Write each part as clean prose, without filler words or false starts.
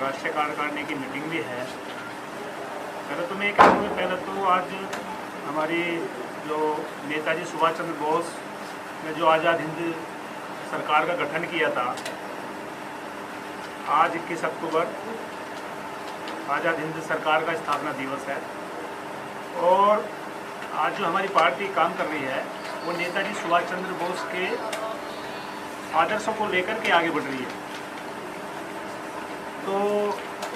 राष्ट्रीय कार्यकारिणी की मीटिंग भी है। पहले तो मैं कहूँगा, पहले तो आज हमारी जो नेताजी सुभाष चंद्र बोस ने जो आज़ाद हिंद सरकार का गठन किया था, आज 21 अक्टूबर आज़ाद हिंद सरकार का स्थापना दिवस है। और आज जो हमारी पार्टी काम कर रही है वो नेताजी सुभाष चंद्र बोस के आदर्शों को लेकर के आगे बढ़ रही है। तो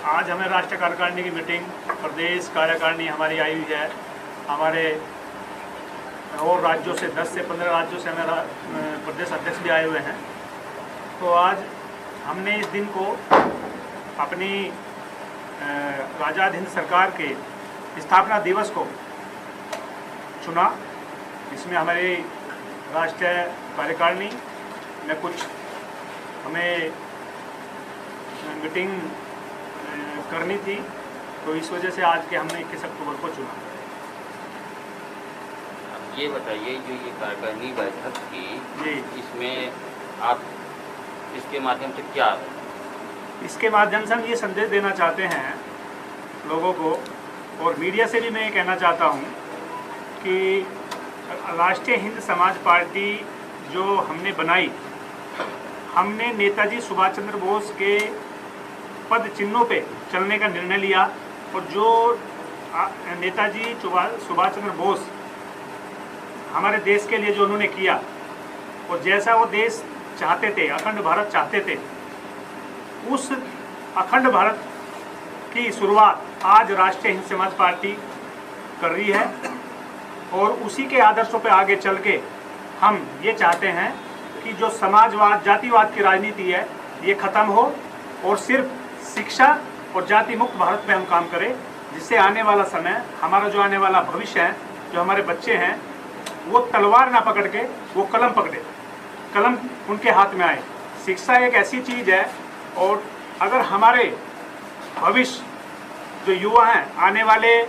आज हमें राष्ट्रीय कार्यकारिणी की मीटिंग, प्रदेश कार्यकारिणी हमारी आई हुई है। हमारे और राज्यों से 10 से 15 राज्यों से हमारा प्रदेश अध्यक्ष भी आए हुए हैं। तो आज हमने इस दिन को अपनी आज़ाद हिंद सरकार के स्थापना दिवस को चुना। इसमें हमारी राष्ट्रीय कार्यकारिणी में कुछ हमें मीटिंग करनी थी, तो इस वजह से आज के हमने 21 अक्टूबर को चुना। ये बताइए, जो ये कार्यकारिणी बैठक थी जी, इसमें आप इसके माध्यम से क्या, इसके माध्यम से हम ये संदेश देना चाहते हैं लोगों को, और मीडिया से भी मैं ये कहना चाहता हूँ कि राष्ट्रीय हिंद समाज पार्टी जो हमने बनाई, हमने नेताजी सुभाष चंद्र बोस के पद चिन्हों पे चलने का निर्णय लिया। और जो नेताजी सुभाष चंद्र बोस हमारे देश के लिए जो उन्होंने किया, और जैसा वो देश चाहते थे, अखंड भारत चाहते थे, उस अखंड भारत की शुरुआत आज राष्ट्रीय हिंद समाज पार्टी कर रही है। और उसी के आदर्शों पे आगे चल के हम ये चाहते हैं कि जो समाजवाद, जातिवाद की राजनीति है, ये ख़त्म हो और सिर्फ शिक्षा और जाति मुक्त भारत पे हम काम करें, जिससे आने वाला समय, हमारा जो आने वाला भविष्य है, जो हमारे बच्चे हैं, वो तलवार ना पकड़ के वो कलम पकड़े, कलम उनके हाथ में आए। शिक्षा एक ऐसी चीज़ है, और अगर हमारे भविष्य जो युवा हैं, आने वाले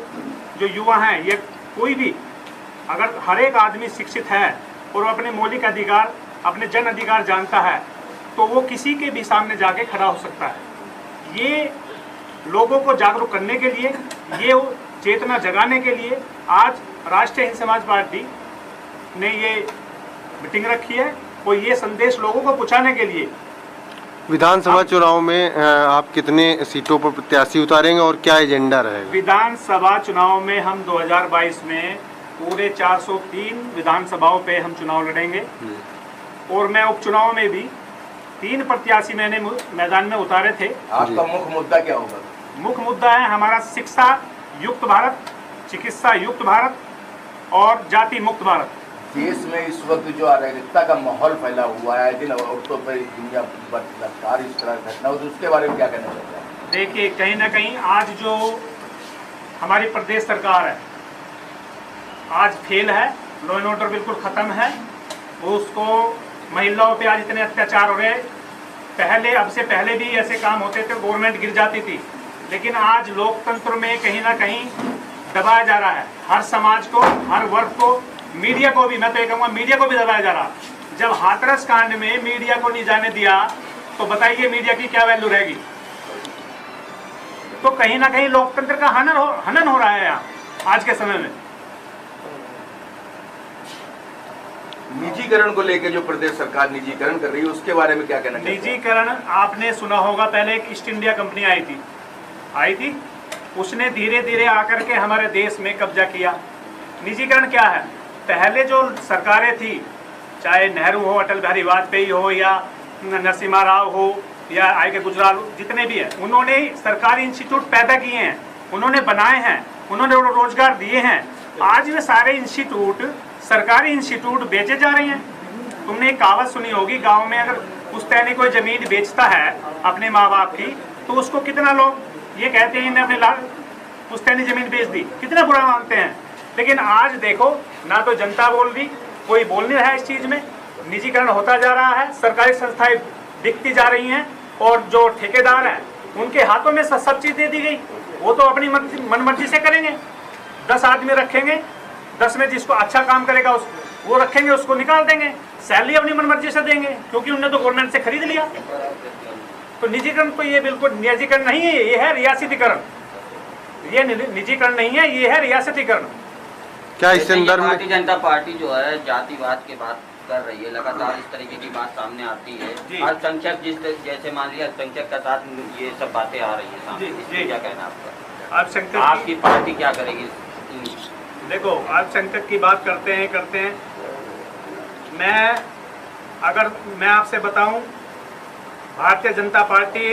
जो युवा हैं, ये कोई भी, अगर हर एक आदमी शिक्षित है और वो अपने मौलिक अधिकार, अपने जन अधिकार जानता है, तो वो किसी के भी सामने जाके खड़ा हो सकता है। ये लोगों को जागरूक करने के लिए, ये चेतना जगाने के लिए आज राष्ट्रीय हिंद समाज पार्टी ने ये मीटिंग रखी है, और ये संदेश लोगों को पहुंचाने के लिए। विधानसभा चुनाव में आप कितने सीटों पर प्रत्याशी उतारेंगे और क्या एजेंडा रहेगा? विधानसभा चुनाव में हम 2022 में पूरे 403 विधानसभाओं पे हम चुनाव लड़ेंगे, और मैं उपचुनाव में भी 3 प्रत्याशी मैंने मैदान में उतारे थे। आपका मुख्य मुद्दा क्या होगा? मुख्य मुद्दा है हमारा शिक्षा युक्त भारत, चिकित्सा युक्त भारत और जाति मुक्त भारत। देश में इस वक्त जो अराजकता का माहौल फैला हुआ है, दिन औरतों पर दुनिया बलात्कार, इस तरह घटना हो, तो उसके बारे में क्या कहना चाहते हैं? देखिए, कहीं ना कहीं आज जो हमारी प्रदेश सरकार है, आज फेल है। लॉ एंड ऑर्डर बिल्कुल ख़त्म है। उसको महिलाओं पे आज इतने अत्याचार हो रहे, पहले, अब से पहले भी ऐसे काम होते थे, गवर्नमेंट गिर जाती थी, लेकिन आज लोकतंत्र में कहीं ना कहीं दबाया जा रहा है। हर समाज को, हर वर्ग को, मीडिया को भी, मैं तो ये कहूँगा मीडिया को भी दबाया जा रहा। जब हाथरस कांड में मीडिया को नहीं जाने दिया, तो बताइए मीडिया की क्या वैल्यू रहेगी? तो कहीं ना कहीं लोकतंत्र का हनन हो रहा है यहाँ आज के समय में। निजीकरण को लेकर जो प्रदेश सरकार निजीकरण कर रही है, उसके बारे में क्या कहना चाहते हैं? निजीकरण, आपने सुना होगा, पहले एक ईस्ट इंडिया कंपनी आई थी, उसने धीरे धीरे आकर के हमारे देश में कब्जा किया। निजीकरण क्या है? पहले जो सरकारें थी, चाहे नेहरू हो, अटल बिहारी वाजपेयी हो, या नरसिम्हा राव हो, या आई के गुजराल, जितने भी हैं, उन्होंने सरकारी इंस्टीट्यूट पैदा किए हैं, उन्होंने बनाए हैं, उन्होंने रोजगार दिए हैं। आज वे सारे इंस्टीट्यूट, सरकारी इंस्टीट्यूट बेचे जा रहे हैं। तुमने एक कहावत सुनी होगी, गांव में अगर पुश्तैनी कोई जमीन बेचता है अपने माँ बाप की, तो उसको कितना लोग ये कहते हैं, इन्हें अपने पुश्तैनी जमीन बेच दी, कितना बुरा मानते हैं। लेकिन आज देखो, ना तो जनता बोल रही, कोई बोल नहीं रहा है इस चीज़ में। निजीकरण होता जा रहा है, सरकारी संस्थाएं बिकती जा रही हैं, और जो ठेकेदार हैं उनके हाथों में सब चीज़ दे दी गई। वो तो अपनी मनमर्जी से करेंगे। 10 आदमी रखेंगे, 10 में जिसको अच्छा काम करेगा वो रखेंगे, उसको निकाल देंगे, सैलरी अपनी मनमर्जी से देंगे, क्योंकि उनने तो गवर्नमेंट से खरीद लिया। तो निजीकरण तो ये बिल्कुल निजीकरण नहीं है, ये है रियासतीकरण। ये निजीकरण नहीं है, ये है रियासतीकरण। क्या इस जैसे ये संदर्भ में भारतीय जनता पार्टी जो है जातिवाद की बात कर रही है, लगातार इस तरीके की बात सामने आती जी। है। अल्पसंख्यक जैसे मान लिया अल्पसंख्यक के साथ ये सब बातें आ रही है सामने, जी, इसमें जी। क्या कहना आपका? अल्पसंख्यक आपकी पार्टी क्या करेगी? देखो, अल्पसंख्यक की बात करते हैं। मैं आपसे बताऊं, भारतीय जनता पार्टी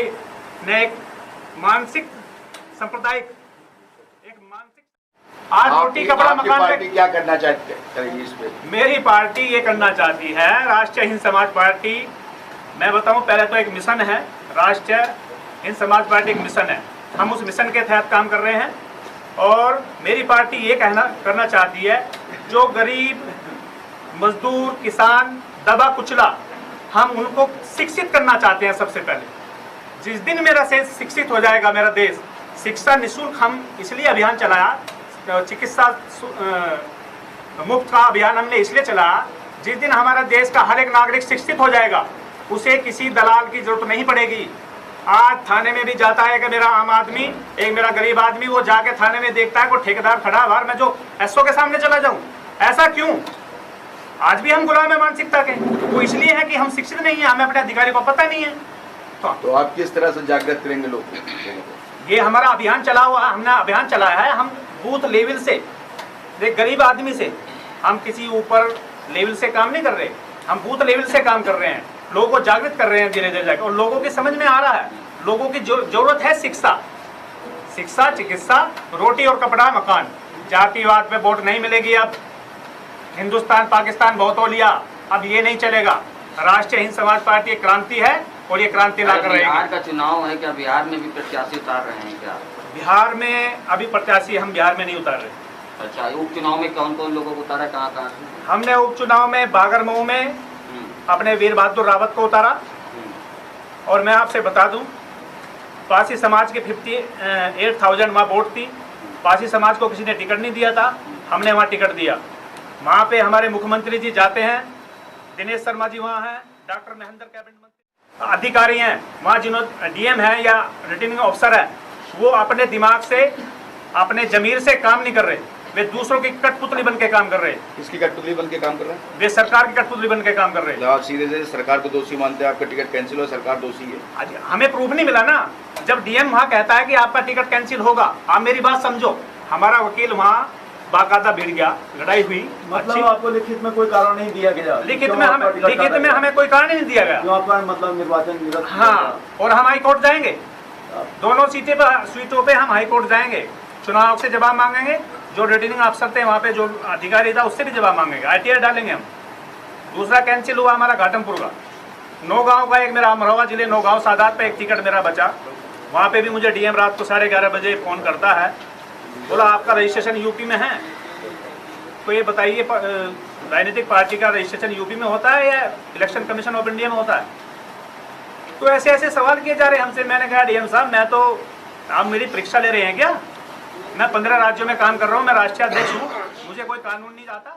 ने एक मानसिक सांप्रदायिक आज रोटी कपड़ा आपकी मकान पार्टी क्या करना चाहती है इस पे? मेरी पार्टी ये करना चाहती है, राष्ट्रीय हिंद समाज पार्टी, मैं बताऊं पहले तो एक मिशन है, राष्ट्रीय हिंद समाज पार्टी एक मिशन है, हम उस मिशन के तहत काम कर रहे हैं। और मेरी पार्टी ये करना चाहती है, जो गरीब मजदूर किसान दबा कुचला, हम उनको शिक्षित करना चाहते हैं। सबसे पहले जिस दिन मेरा देश शिक्षित हो जाएगा, मेरा देश शिक्षा निःशुल्क, हम इसलिए अभियान चलाया, चिकित्सा मुफ्त का अभियान हमने इसलिए चलाया, जिस दिन हमारा देश का हर एक नागरिक शिक्षित हो जाएगा, उसे किसी दलाल की जरूरत नहीं पड़ेगी। आज थाने में भी जाता है कि मेरा आम आदमी, एक मेरा गरीब आदमी, वो जाके थाने में देखता है कोई ठेकेदार खड़ा, बाहर मैं जो एसओ के सामने चला जाऊं। ऐसा क्यों? आज भी हम गुलाम है मानसिकता के। वो इसलिए है कि हम शिक्षित नहीं है, हमें अपने अधिकारी को पता नहीं है। तो आप किस तरह से जागृत करेंगे लोग? ये हमारा अभियान चला हुआ, हमने अभियान चलाया है, हम बूथ लेवल से, एक गरीब आदमी से, हम किसी ऊपर लेवल से काम नहीं कर रहे, हम बूथ लेवल से काम कर रहे हैं, लोगों को जागृत कर रहे हैं धीरे धीरे जाकर। और लोगों की समझ में आ रहा है, लोगों की जरूरत है शिक्षा, चिकित्सा, रोटी और कपड़ा मकान। जातिवाद पे वोट नहीं मिलेगी। अब हिंदुस्तान पाकिस्तान बहुत हो लिया, अब ये नहीं चलेगा। राष्ट्रीय हिंद समाज पार्टी एक क्रांति है और ये क्रांति लाकर रहेगी। बिहार का चुनाव है, क्या बिहार में भी प्रत्याशी उतार रहे हैं क्या? बिहार में अभी प्रत्याशी हम बिहार में नहीं उतार रहे। अच्छा, उपचुनाव में कौन कौन लोगों को उतारा, कहाँ कहाँ? हमने उपचुनाव में बागरमऊ में अपने वीर बहादुर रावत को उतारा। और मैं आपसे बता दूं, पासी समाज के 58,000 वहाँ वोट थी। पासी समाज को किसी ने टिकट नहीं दिया था, हमने वहाँ टिकट दिया। वहाँ पे हमारे मुख्यमंत्री जी जाते हैं, दिनेश शर्मा जी वहाँ हैं, डॉक्टर महेंद्र कैबिनेट मंत्री, अधिकारी हैं वहाँ, जिन्होंने डीएम है या रिटर्निंग ऑफिसर है, वो अपने दिमाग से, अपने जमीर से काम नहीं कर रहे, वे दूसरों की कठपुतली बन के काम कर रहे हैं। किसकी कठपुतली बन के काम कर रहे हैं? वे सरकार की कठपुतली बन के काम कर रहे हैं। आप सीधे से सरकार को दोषी मानते हैं, आपका टिकट कैंसिल हो, सरकार दोषी है? आज हमें प्रूफ नहीं मिला ना। जब डीएम वहाँ कहता है कि आपका टिकट कैंसिल होगा, आप मेरी बात समझो, हमारा वकील वहाँ बाकायदा भिड़ गया, लड़ाई हुई। मतलब आपको लिखित में कोई कारण नहीं दिया गया? लिखित में हमें कोई कारण नहीं दिया गया। जो आपका मतलब निर्वाचन निरस्त? हाँ, और हम हाई कोर्ट जाएंगे, दोनों सीटों पे हम हाई कोर्ट जाएंगे, चुनाव से जवाब मांगेंगे। जो रिटर्निंग अफसर थे वहाँ पे, जो अधिकारी था, उससे भी जवाब मांगेंगे, ITR डालेंगे हम। दूसरा कैंसिल हुआ हमारा घाटमपुर का, नौगांव का, एक मेरा अमरोहा जिले नौगांव सादात पे एक टिकट मेरा बचा। वहाँ पे भी मुझे डीएम रात को 11:30 बजे फ़ोन करता है, बोला आपका रजिस्ट्रेशन यूपी में है। तो ये बताइए, राजनीतिक पार्टी का रजिस्ट्रेशन यूपी में होता है या इलेक्शन कमीशन ऑफ इंडिया में होता है? तो ऐसे ऐसे सवाल किए जा रहे हैं हमसे। मैंने कहा डीएम साहब, मैं तो, आप मेरी परीक्षा ले रहे हैं क्या? मैं 15 राज्यों में काम कर रहा हूँ, मैं राष्ट्रीय अध्यक्ष हूँ, मुझे कोई कानून नहीं आता।